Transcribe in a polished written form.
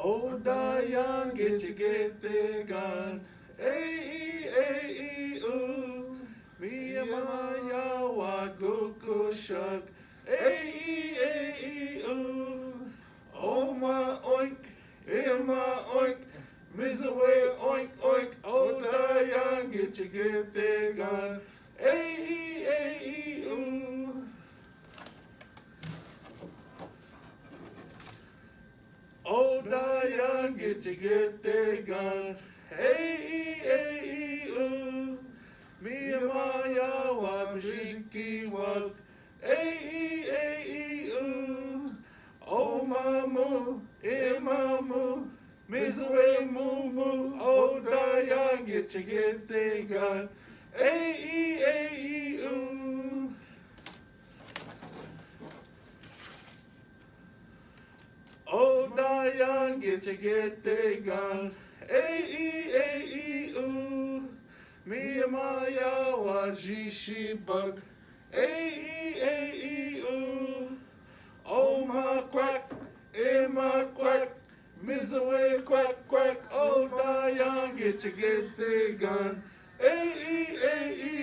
Oh, Dayan, get the gun. A-E-A-E-oo. Me and my yawa go shug. A-E-A-E-oo. Oh, my oink, my oink. Miss away, oink, oink. Oh, Dayan, get the gun. A-E-A-E-oo. Oh, Dayan, get the gun. Hey, me and my yawa, bishiki wug. Hey, oh, mamu, mamu, misery moo moo. Oh, Dayan, get the gun. Hey, Oh, Dayan, get the gun. A-E-A-E-oo. Me and my yawa, she bug. A-E-A-E-oo. Oh, my quack, my quack. Miss away, quack, quack. Oh, Dayan, get the gun. A-E-A-E-oo.